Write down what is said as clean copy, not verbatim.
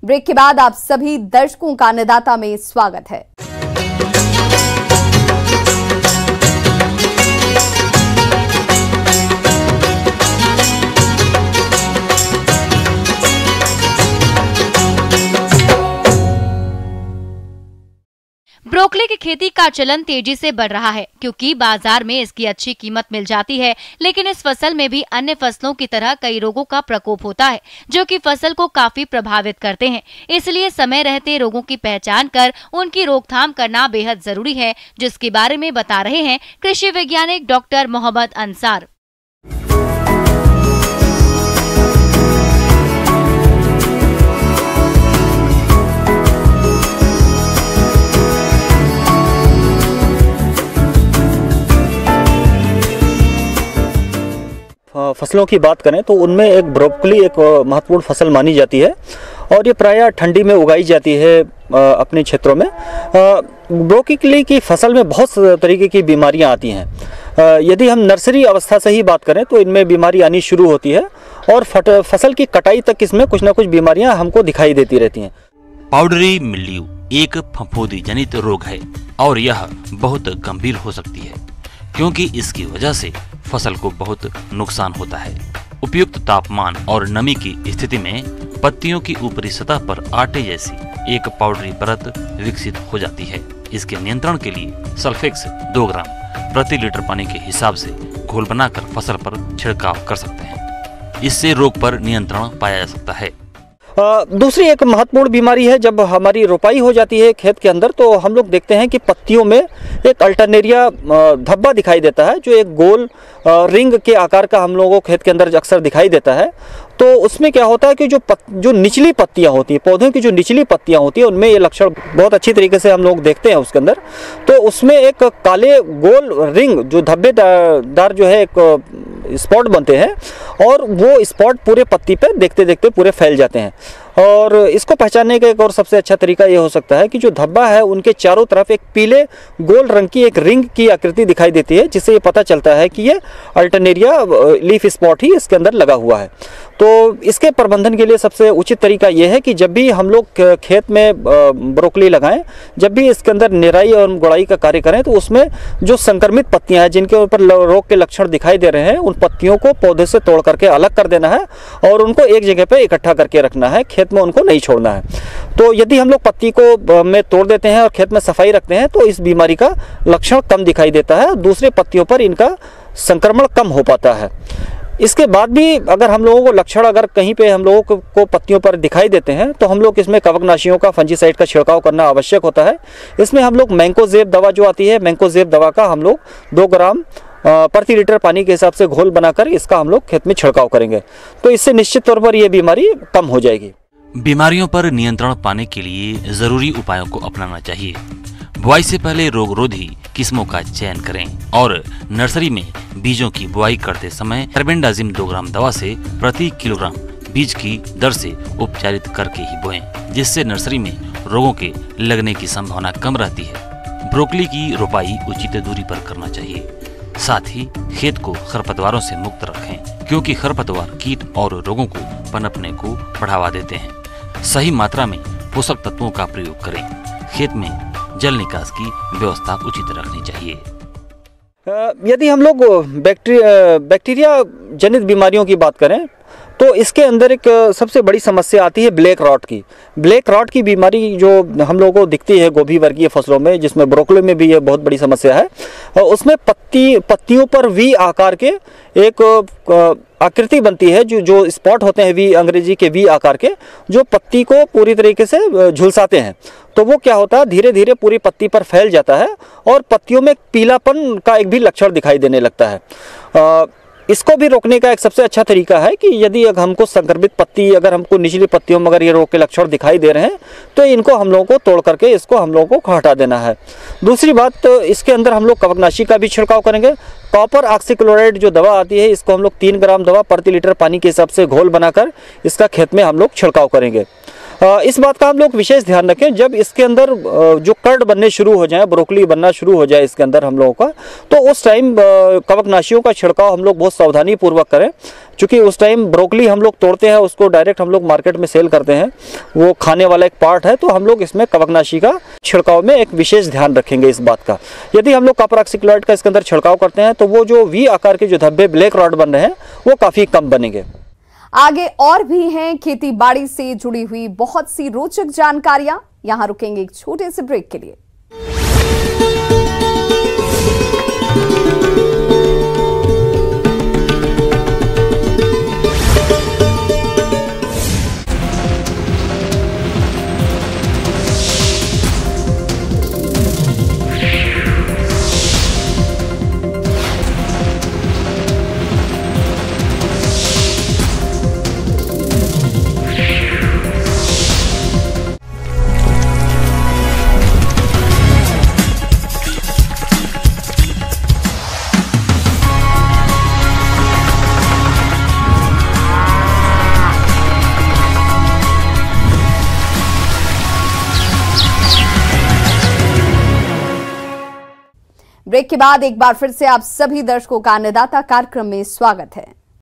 Break के बाद आप सभी दर्शकों का अन्नदाता में स्वागत है। ब्रोकली की खेती का चलन तेजी से बढ़ रहा है क्योंकि बाजार में इसकी अच्छी कीमत मिल जाती है, लेकिन इस फसल में भी अन्य फसलों की तरह कई रोगों का प्रकोप होता है जो कि फसल को काफी प्रभावित करते हैं। इसलिए समय रहते रोगों की पहचान कर उनकी रोकथाम करना बेहद जरूरी है, जिसके बारे में बता रहे हैं कृषि वैज्ञानिक डॉक्टर मोहम्मद अंसार। फसलों की बात करें तो उनमें एक ब्रोकली एक महत्वपूर्ण फसल मानी जाती है और ये प्रायः ठंडी में उगाई जाती है अपने क्षेत्रों में। ब्रोकली की फसल में बहुत तरीके की बीमारियां आती हैं। यदि हम नर्सरी अवस्था से ही बात करें तो इनमें बीमारी आनी शुरू होती है और फसल की कटाई तक इसमें कुछ ना कुछ बीमारियां हमको दिखाई देती रहती हैं। पाउडरी मिल्ड्यू एक फफूंदी जनित रोग है और यह बहुत गंभीर हो सकती है क्योंकि इसकी वजह से फसल को बहुत नुकसान होता है। उपयुक्त तापमान और नमी की स्थिति में पत्तियों की ऊपरी सतह पर आटे जैसी एक पाउडरी परत विकसित हो जाती है। इसके नियंत्रण के लिए सल्फेक्स 2 ग्राम प्रति लीटर पानी के हिसाब से घोल बनाकर फसल पर छिड़काव कर सकते हैं। इससे रोग पर नियंत्रण पाया जा सकता है। दूसरी एक महत्वपूर्ण बीमारी है, जब हमारी रोपाई हो जाती है खेत के अंदर तो हम लोग देखते हैं कि पत्तियों में एक अल्टरनेरिया धब्बा दिखाई देता है, जो एक गोल रिंग के आकार का हम लोगों को खेत के अंदर अक्सर दिखाई देता है। तो उसमें क्या होता है कि जो निचली पत्तियां होती है, पौधों की जो निचली पत्तियां होती है, उनमें ये लक्षण बहुत अच्छी तरीके से हम लोग देखते हैं उसके अंदर। तो उसमें एक काले गोल रिंग जो धब्बेदार जो है एक स्पॉट बनते हैं और वो स्पॉट पूरे पत्ती पे देखते देखते पूरे फैल जाते हैं। और इसको पहचानने का एक और सबसे अच्छा तरीका ये हो सकता है कि जो धब्बा है उनके चारों तरफ एक पीले गोल रंग की एक रिंग की आकृति दिखाई देती है, जिससे ये पता चलता है कि ये अल्टरनेरिया लीफ स्पॉट ही इसके अंदर लगा हुआ है। तो इसके प्रबंधन के लिए सबसे उचित तरीका यह है कि जब भी हम लोग खेत में ब्रोकली लगाएं, जब भी इसके अंदर निराई और गुड़ाई का कार्य करें, तो उसमें जो संक्रमित पत्तियां हैं जिनके ऊपर रोग के लक्षण दिखाई दे रहे हैं, उन पत्तियों को पौधे से तोड़ करके अलग कर देना है और उनको एक जगह पर इकट्ठा करके रखना है, खेत में उनको नहीं छोड़ना है। तो यदि हम लोग पत्ती को में तोड़ देते हैं और खेत में सफाई रखते हैं तो इस बीमारी का लक्षण कम दिखाई देता है, दूसरे पत्तियों पर इनका संक्रमण कम हो पाता है। इसके बाद भी अगर हम लोगों को लक्षण अगर कहीं पे हम लोगों को पत्तियों पर दिखाई देते हैं तो हम लोग इसमें कवकनाशियों का फंजीसाइड का छिड़काव करना आवश्यक होता है। इसमें हम लोग मैंकोजेब दवा जो आती है, मैंकोजेब दवा का हम लोग 2 ग्राम प्रति लीटर पानी के हिसाब से घोल बनाकर इसका हम लोग खेत में छिड़काव करेंगे, तो इससे निश्चित तौर पर यह बीमारी कम हो जाएगी। बीमारियों पर नियंत्रण पाने के लिए जरूरी उपायों को अपनाना चाहिए। बुआई से पहले रोगरोधी किस्मों का चयन करें और नर्सरी में बीजों की बुआई करते समय कार्बेंडाजिम 2 ग्राम दवा से प्रति किलोग्राम बीज की दर से उपचारित करके ही बोएं, जिससे नर्सरी में रोगों के लगने की संभावना कम रहती है। ब्रोकली की रोपाई उचित दूरी पर करना चाहिए। साथ ही खेत को खरपतवारों से मुक्त रखें, क्योंकि खरपतवार कीट और रोगों को पनपने को बढ़ावा देते हैं। सही मात्रा में पोषक तत्वों का प्रयोग करें। खेत में जल निकास की व्यवस्था उचित रखनी चाहिए। यदि हम लोग बैक्टीरिया जनित बीमारियों की बात करें तो इसके अंदर एक सबसे बड़ी समस्या आती है ब्लैक रॉट की। ब्लैक रॉट की बीमारी जो हम लोगों को दिखती है गोभी वर्गीय फसलों में, जिसमें ब्रोकली में भी ये बहुत बड़ी समस्या है। उसमें पत्तियों पर वी आकार के एक आकृति बनती है, जो स्पॉट होते हैं वी, अंग्रेजी के वी आकार के, जो पत्ती को पूरी तरीके से झुलसाते हैं। तो वो क्या होता है, धीरे धीरे पूरी पत्ती पर फैल जाता है और पत्तियों में पीलापन का एक भी लक्षण दिखाई देने लगता है। इसको भी रोकने का एक सबसे अच्छा तरीका है कि यदि हमको संक्रमित पत्ती, अगर हमको निचली पत्तियों में अगर ये रोग के लक्षण दिखाई दे रहे हैं तो इनको हम लोगों को तोड़ करके इसको हम लोगों को हटा देना है। दूसरी बात, तो इसके अंदर हम लोग कवकनाशी का भी छिड़काव करेंगे। कॉपर ऑक्सीक्लोराइड जो दवा आती है, इसको हम लोग 3 ग्राम दवा प्रति लीटर पानी के हिसाब से घोल बनाकर इसका खेत में हम लोग छिड़काव करेंगे। इस बात का हम लोग विशेष ध्यान रखें, जब इसके अंदर जो कर्ड बनने शुरू हो जाए, ब्रोकली बनना शुरू हो जाए इसके अंदर हम लोगों का, तो उस टाइम कवकनाशियों का छिड़काव हम लोग बहुत सावधानी पूर्वक करें, क्योंकि उस टाइम ब्रोकली हम लोग तोड़ते हैं, उसको डायरेक्ट हम लोग मार्केट में सेल करते हैं, वो खाने वाला एक पार्ट है, तो हम लोग इसमें कवकनाशी का छिड़काव में एक विशेष ध्यान रखेंगे इस बात का। यदि हम लोग कॉपर ऑक्सीक्लोराइड का इसके अंदर छिड़काव करते हैं तो वो जो वी आकार के जो धब्बे ब्लैक रॉड बन रहे हैं वो काफी कम बनेंगे। आगे और भी हैं खेती बाड़ी से जुड़ी हुई बहुत सी रोचक जानकारियां। यहां रुकेंगे एक छोटे से ब्रेक के लिए। ब्रेक के बाद एक बार फिर से आप सभी दर्शकों का अन्नदाता कार्यक्रम में स्वागत है।